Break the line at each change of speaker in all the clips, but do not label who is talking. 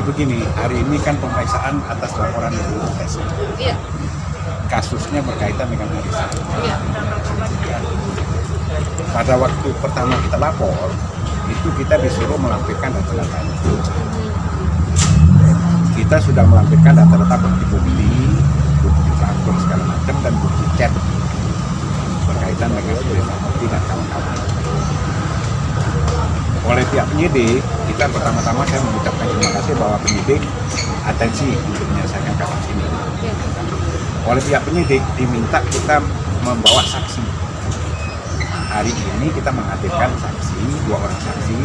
begini, hari ini kan pemeriksaan atas laporan dari Butesa.
Iya.
Kasusnya berkaitan dengan arisan.
Iya.
Pada waktu pertama kita lapor, itu kita disuruh melampirkan data-datanya. Kita sudah melampirkan data-data bukti-bukti, bukti transfer segala macam, dan bukti chat berkaitan dengan bukti dan kawan-kawan. Oleh pihak penyidik, kita pertama-tama saya mengucapkan terima kasih bahwa penyidik atensi untuk menyelesaikan kasus ini. Oleh pihak penyidik diminta kita membawa saksi. Hari ini kita menghadirkan saksi, 2 orang saksi,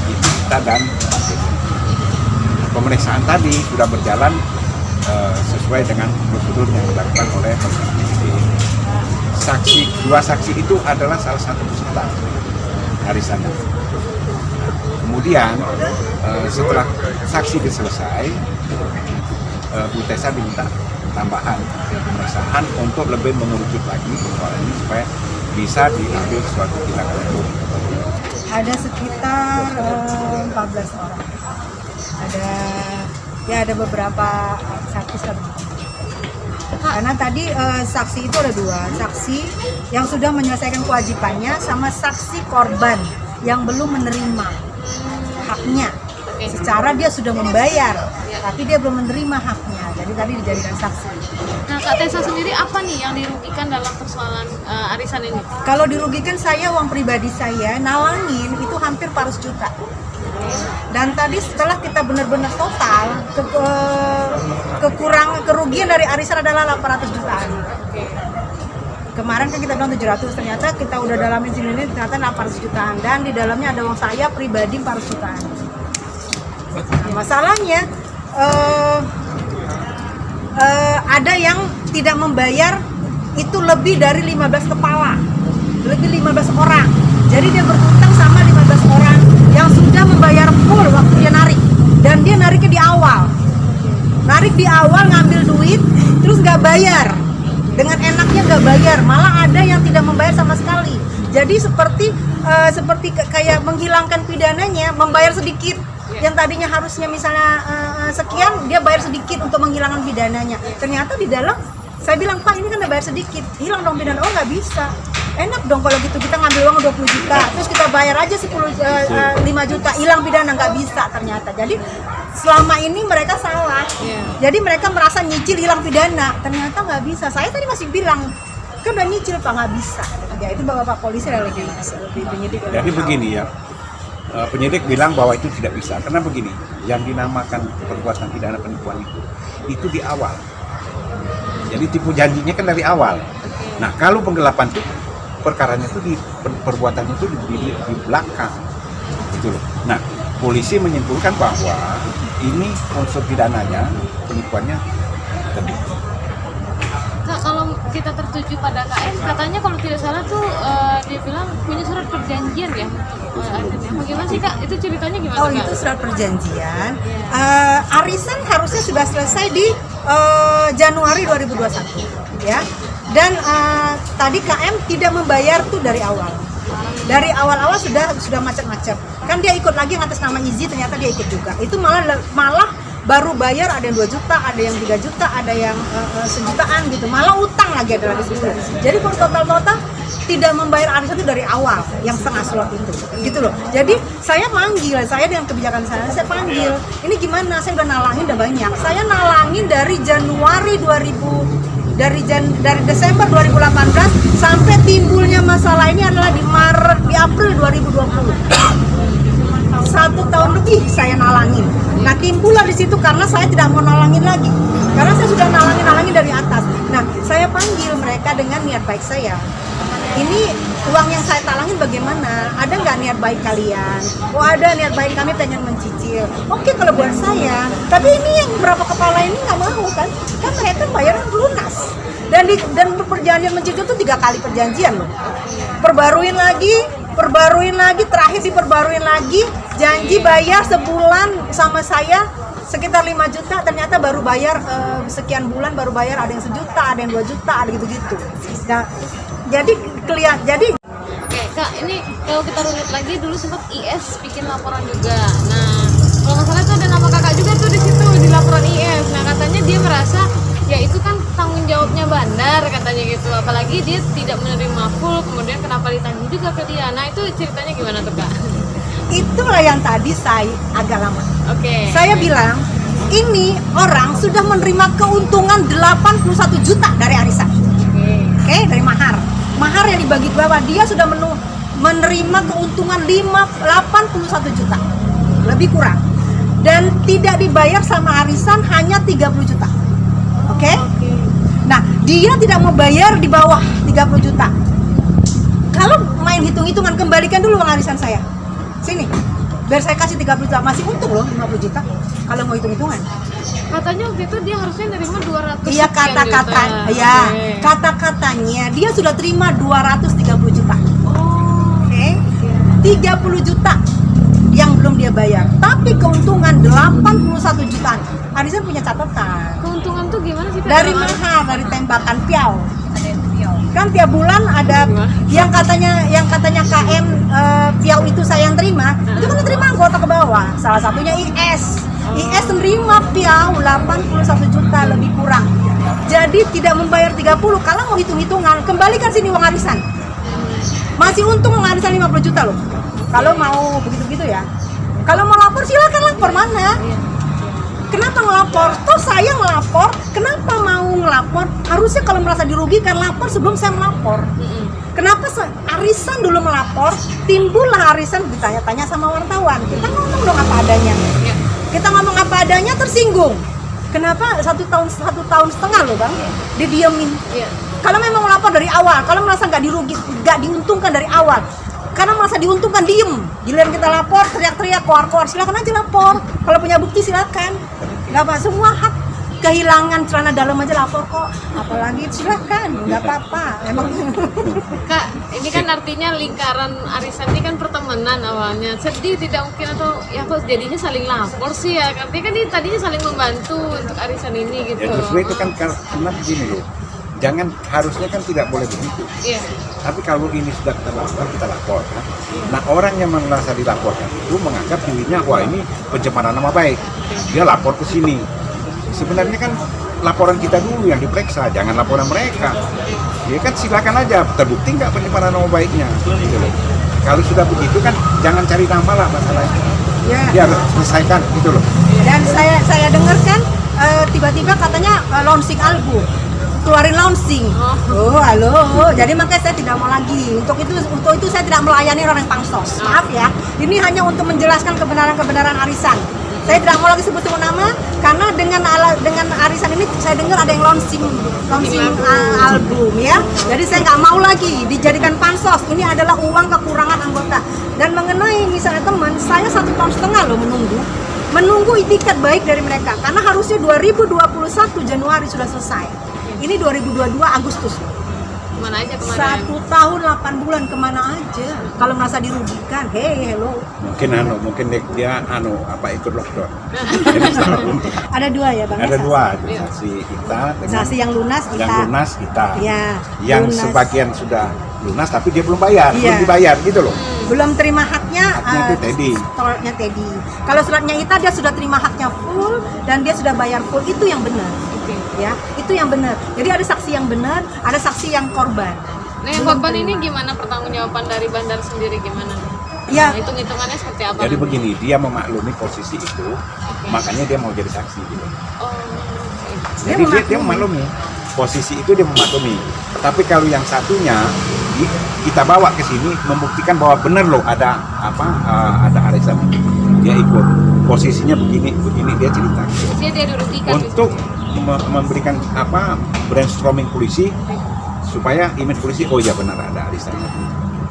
kita dan pemeriksaan tadi sudah berjalan sesuai dengan prosedur yang dilakukan oleh penyidik. Dua saksi itu adalah salah satu peserta arisannya. Kemudian setelah saksi selesai, Butesa diminta tambahan pemeriksaan untuk lebih mengerucut lagi persoalan ini supaya bisa diambil suatu tindakan hukum.
Ada sekitar 14 orang. Ada beberapa saksi. Karena tadi saksi itu ada 2, saksi yang sudah menyelesaikan kewajibannya sama saksi korban yang belum menerima haknya. Secara dia sudah membayar, tapi dia belum menerima haknya. Jadi tadi dijadikan saksi.
Nah, Kak Tessa sendiri apa nih yang dirugikan dalam persoalan arisan ini?
Kalau dirugikan saya, uang pribadi saya nalangin itu hampir 400 juta. Dan tadi setelah kita benar-benar total, kerugian dari arisan adalah 800 jutaan. Kemarin kan kita bilang 700, ternyata kita udah dalamin sini ternyata 800 jutaan. Dan di dalamnya ada uang saya pribadi 400 jutaan. Nah, masalahnya ada yang tidak membayar itu lebih dari 15 kepala, lebih 15 orang. Jadi dia berhutang sama 15 orang yang sudah membayar full waktu dia narik. Dan dia nariknya di awal. Narik di awal, ngambil duit, terus nggak bayar. Dengan enaknya nggak bayar, malah ada yang tidak membayar sama sekali. Jadi seperti kayak menghilangkan pidananya, membayar sedikit. Yang tadinya harusnya misalnya sekian, dia bayar sedikit untuk menghilangkan pidananya. Ternyata di dalam, saya bilang, Pak ini kan udah bayar sedikit, hilang dong pidana. Oh nggak bisa, enak dong kalau gitu, kita ngambil uang 20 juta, terus kita bayar aja 5 juta, hilang pidana. Nggak bisa ternyata. Jadi selama ini mereka salah. Jadi mereka merasa nyicil hilang pidana, ternyata nggak bisa. Saya tadi masih bilang, kan udah nyicil Pak, nggak bisa. Ya itu Bapak polisi lebih penyidik.
Jadi begini ya, penyidik bilang bahwa itu tidak bisa karena begini, yang dinamakan perbuatan pidana penipuan itu di awal. Jadi tipu janjinya kan dari awal. Nah kalau penggelapan itu perkaranya itu perbuatannya itu di belakang, gitu loh. Nah polisi menyimpulkan bahwa ini unsur pidananya, penipuannya lebih.
Kak, kalau kita tertuju pada KM, katanya kalau tidak salah tuh dia bilang punya surat perjanjian ya. Bagaimana sih Kak? Itu ceritanya gimana?
Oh
Kak?
itu surat perjanjian. Arisan harusnya sudah selesai di Januari 2021 ya. Dan tadi KM tidak membayar tuh dari awal. Dari awal-awal sudah macam-macam. Kan dia ikut lagi yang atas nama Izzy, ternyata dia ikut juga. Itu malah baru bayar, ada yang 2 juta, ada yang 3 juta, ada yang sejutaan gitu. Malah utang lagi ada lagi 10. Jadi kalau total tidak membayar arisan itu dari awal, yang setengah slot itu, gitu loh. Jadi saya dengan kebijakan saya panggil. Ini gimana? Saya udah nalangin udah banyak. Saya nalangin dari Januari dari Desember 2018 sampai timbulnya masalah ini adalah di April 2020. 1 tahun lebih saya nalangin. Nah timbullah di situ karena saya tidak mau nalangin lagi, karena saya sudah nalangin dari atas. Nah saya panggil mereka dengan niat baik saya. Ini uang yang saya talangin bagaimana? Ada nggak niat baik kalian? Oh ada niat baik, kami pengen mencicil. Oke kalau buat saya. Tapi ini yang berapa kepala ini nggak mau kan? Kan mereka bayar lunas. Dan perjanjian mencicil itu 3 kali perjanjian loh. Perbaruin lagi, terakhir diperbaruin lagi. Janji bayar sebulan sama saya sekitar 5 juta, ternyata baru bayar sekian bulan, baru bayar ada yang 1 juta, ada yang 2 juta, ada gitu-gitu. Nah, jadi
Oke Kak, ini kalau kita runut lagi dulu sempat IS bikin laporan juga. Nah kalau nggak salah itu ada nama kakak juga tuh di situ di laporan IF. Nah katanya dia merasa ya itu kan tanggung jawabnya bandar katanya gitu. Apalagi dia tidak menerima full, kemudian kenapa ditanggung juga ke dia. Nah itu ceritanya gimana tuh Kak?
Itulah yang tadi saya agak lama.
Oke.
Saya bilang, ini orang sudah menerima keuntungan 81 juta dari arisan. Oke, dari mahar. Mahar yang dibagi bawah, dia sudah menerima keuntungan 81 juta. Lebih kurang. Dan tidak dibayar sama arisan hanya 30 juta. Oke? Nah, dia tidak mau bayar di bawah 30 juta. Kalau main hitung-hitungan, kembalikan dulu uang arisan saya. Sini, biar saya kasih 30 juta, masih untung loh 50 juta kalau mau hitung-hitungan.
Katanya waktu itu dia harusnya nerima 200
Iya,
sekian
kata-kata,
juta.
ya,
Oke.
kata-katanya dia sudah terima 230 juta.
Oh,
Oke, 30 juta yang belum dia bayar, tapi keuntungan 81 jutaan. Arisan punya catatan.
keuntungan tuh gimana sih Kak?
Dari mahal, dari tembakan piau. Kan tiap bulan ada yang katanya KM piau itu saya yang terima, itu kan terima anggota ke bawah. Salah satunya IS. IS terima piau 81 juta lebih kurang. Jadi tidak membayar 30. Kalau mau hitung-hitungan, kembalikan sini uang arisan. Masih untung uang arisan 50 juta loh. Kalau mau begitu-begitu ya. Kalau mau lapor silakan lapor, mana? Kenapa ngelapor? Toh saya ngelapor, kenapa mau ngelapor? Harusnya kalau merasa dirugikan, lapor sebelum saya melapor. Kenapa arisan dulu melapor, timbullah arisan ditanya-tanya sama wartawan. Kita ngomong dong apa adanya. Kita ngomong apa adanya, tersinggung. Kenapa 1 tahun setengah loh Bang, didiemin.
Iya.
Kalau memang melapor dari awal, kalau merasa nggak diuntungkan dari awal, karena merasa diuntungkan diem, giliran kita lapor teriak-teriak koar-koar, silakan aja lapor. Kalau punya bukti silakan, nggak apa, semua hak. Kehilangan celana dalam aja lapor kok, apalagi silakan, nggak apa-apa. Emang
Kak, ini kan artinya lingkaran arisan ini kan pertemanan awalnya. Sedih tidak mungkin atau ya kok jadinya saling lapor sih ya? Artinya kan ini tadinya saling membantu untuk arisan ini gitu.
Ya justru itu kan karena begini loh. Jangan, harusnya kan tidak boleh begitu.
Iya.
Tapi kalau ini sudah kita lapor, kita lapor kan. Nah orang yang merasa dilaporkan itu menganggap dirinya wah ini pencemaran nama baik. Dia lapor ke sini. Sebenarnya kan laporan kita dulu yang diperiksa, jangan laporan mereka. Ya kan silakan aja, terbukti nggak pencemaran nama baiknya. Gitu loh. Kalau sudah begitu kan jangan cari nama lah masalahnya.
ya.
Dia harus selesaikan gitu loh.
Dan saya dengar kan tiba-tiba katanya launching album, keluarin launching. Oh, halo. Jadi makanya saya tidak mau lagi. Untuk itu saya tidak melayani orang yang pansos. Maaf ya. Ini hanya untuk menjelaskan kebenaran arisan. Saya tidak mau lagi sebut nama karena dengan arisan ini saya dengar ada yang launching album ya. Jadi saya nggak mau lagi dijadikan pansos. Ini adalah uang kekurangan anggota. Dan mengenai misalnya teman, saya 1,5 tahun loh menunggu tiket baik dari mereka karena harusnya 2021 Januari sudah selesai. Ini 2022 Agustus.
Kemana aja kemana?
1 tahun 8 bulan kemana aja? Kalau merasa dirugikan, hello.
Mungkin dia ikut lockdown.
Ada 2 ya Bang?
Ada 2,
Iya.
saksi kita dengan
Saksi yang lunas kita.
yang lunas kita.
Ya,
Yang
lunas.
sebagian sudah lunas tapi dia belum bayar,
Iya.
belum dibayar gitu loh.
Belum terima haknya,
Haknya itu Teddy.
suratnya Teddy. Kalau suratnya Ita dia sudah terima haknya full dan dia sudah bayar full, itu yang benar. Ya, itu yang benar. Jadi ada saksi yang benar, ada saksi yang korban.
Nah, yang
Belum
korban ini
terima.
gimana pertanggungjawaban dari bandar sendiri gimana?
Ya.
Nah, hitung-hitungannya seperti apa?
Jadi
nanti?
begini, dia memaklumi posisi itu, makanya dia mau jadi saksi gitu.
Oh,
Jadi dia memaklumi posisi itu, dia memaklumi. Tapi kalau yang satunya kita bawa ke sini membuktikan bahwa benar loh ada ada arisan. Dia ikut posisinya begini dia cerita.
dia dirugikan
Untuk memberikan brainstorming polisi supaya image polisi oh ya benar ada arisan.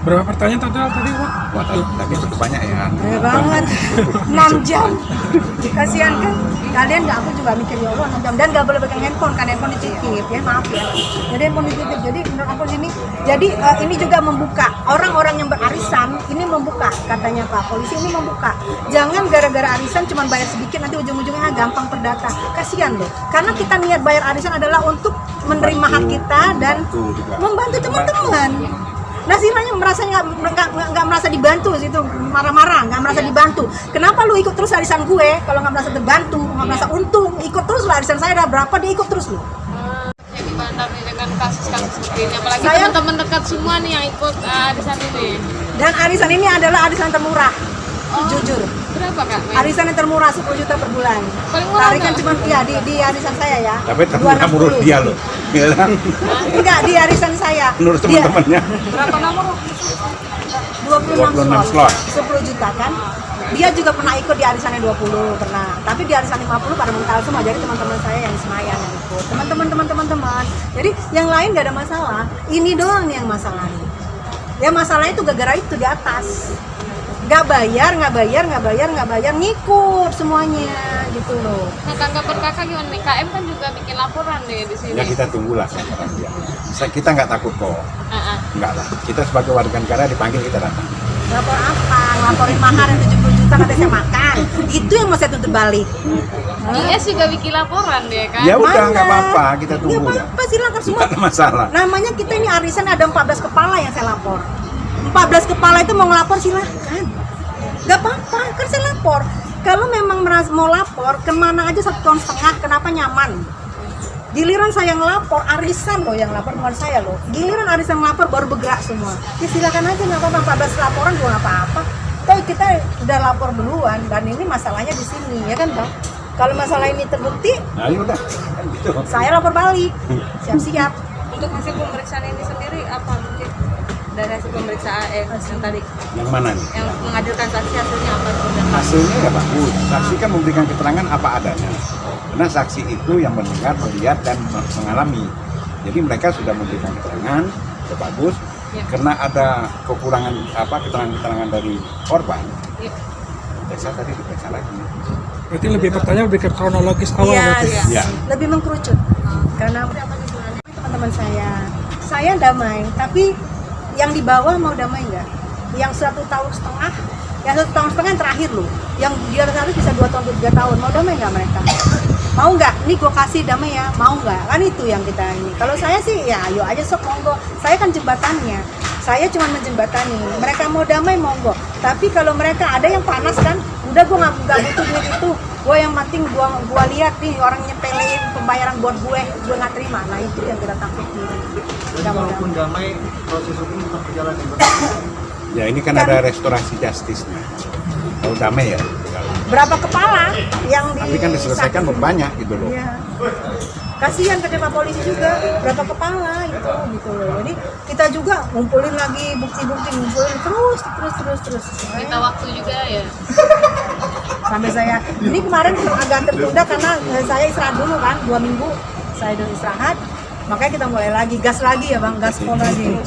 Berapa pertanyaan total tadi Pak?
Wah, tapi cukup banyak ya.
banget 6 jam. Kasihan kan kalian, aku juga mikir ya Allah 6 jam dan nggak boleh pegang handphone kan, handphone dititip ya, maaf ya. Jadi handphone dititip. Jadi menurut aku ini juga membuka orang-orang yang berarisan, ini membuka katanya Pak polisi, ini membuka. Jangan gara-gara arisan cuma bayar sedikit nanti ujung-ujungnya gampang perdata. Kasihan loh. Karena kita niat bayar arisan adalah untuk menerima hak kita dan membantu teman-teman. Nah Silanya merasa nggak merasa dibantu situ, marah-marah, nggak merasa dibantu. Kenapa lu ikut terus arisan gue? Kalau nggak merasa terbantu, nggak merasa untung, ikut terus lah arisan saya ada berapa dia ikut terus lu.
Jadi bandar nih dengan kasus-kasus seperti ini, apalagi
Saya-
teman-teman dekat semua nih yang ikut arisan ini.
Dan arisan ini adalah arisan termurah, jujur.
Berapa kak?
Arisan yang termurah 10 juta per bulan.
Paling murah
Tarikan
nggak?
cuma ya di arisan saya ya.
Tapi ternyata menurut dia loh. Ya kan?
Enggak, di arisan saya.
Menurut
Dia-
teman-temannya.
Berapa nomor?
26
26
slot,
slot.
10 juta kan. Dia juga pernah ikut di arisannya 20 pernah. Tapi di arisan 50 pada mental semua. Jadi teman-teman saya yang di Senayan yang ikut. Teman-teman. Jadi yang lain gak ada masalah. Ini doang nih yang masalah. Ya masalahnya itu gara-gara itu di atas. Nggak bayar, ngikut semuanya gitu loh.
Nah, tanggapan kakak gimana nih? KM kan juga bikin laporan nih di sini.
Ya kita tunggulah laporan dia. Kita nggak takut kok. Enggak lah. Kita sebagai warga negara dipanggil kita datang.
Lapor apa? Laporin mahar yang 70 juta katanya saya makan. Itu yang mau saya tuntut balik.
IS juga bikin laporan deh kan.
Ya udah
Mana?
nggak apa-apa, kita
Nggak
tunggu ya.
apa-apa, silakan semua.
Nggak ada masalah.
Namanya kita ini arisan ada 14 kepala yang saya lapor. 14 kepala itu mau ngelapor silahkan. Gak apa-apa, kan saya lapor. Kalau memang mau lapor, kemana aja 1,5 tahun, kenapa nyaman? Giliran saya ngelapor, arisan loh yang lapor, bukan saya loh. Giliran arisan ngelapor baru bergerak semua. Ya silakan aja, nggak apa-apa, 14 laporan juga nggak apa-apa. Tapi kita udah lapor duluan, dan ini masalahnya di sini, ya kan Bang? Kalau masalah ini terbukti,
Nah ya udah, kan gitu.
saya lapor balik. Siap-siap.
Untuk hasil pemeriksaan ini sendiri apa mungkin dari hasil pemeriksaan yang tadi
Yang mana nih?
yang menghadirkan saksi hasilnya apa sudah?
Hasilnya ya bagus. Saksi kan memberikan keterangan apa adanya. Karena saksi itu yang mendengar, melihat dan mengalami. Jadi mereka sudah memberikan keterangan, ya bagus.
Ya.
Karena ada kekurangan keterangan-keterangan dari korban.
Ya.
Saya tadi diperiksa lagi.
Berarti lebih pertanyaan lebih ke kronologis awal
Iya,
berarti.
Ya.
lebih mengkerucut. Karena teman-teman saya damai, tapi yang di bawah mau damai nggak? Yang 1,5 tahun, yang 1,5 tahun yang terakhir loh, yang di atas harus bisa 2 tahun, 3 tahun, mau damai nggak mereka? Mau nggak? Nih gue kasih damai ya, mau nggak? Kan itu yang kita ini. Kalau saya sih ya ayo aja sok monggo. Saya kan jembatannya, saya cuma menjembatani. Mereka mau damai monggo. Tapi kalau mereka ada yang panas kan, udah gue nggak butuh duit itu. Gue yang penting gue lihat nih orang nyepelein pembayaran buat gue nggak terima. Nah itu yang kita takutin.
Jadi walaupun damai, proses hukum tetap berjalan ya, Bang?
Ya ini kan ada restorasi justice-nya. Kalau damai ya.
Berapa kepala yang
Tapi kan diselesaikan banyak gitu loh.
Iya. Kasihan ke Pak Polisi juga, berapa kepala itu gitu loh. Jadi kita juga ngumpulin lagi bukti-bukti, ngumpulin terus.
Minta waktu juga ya.
Sampai saya ini kemarin agak tertunda karena saya istirahat dulu kan 2 minggu saya udah istirahat, makanya kita mulai lagi gas lagi ya Bang, gaspol lagi.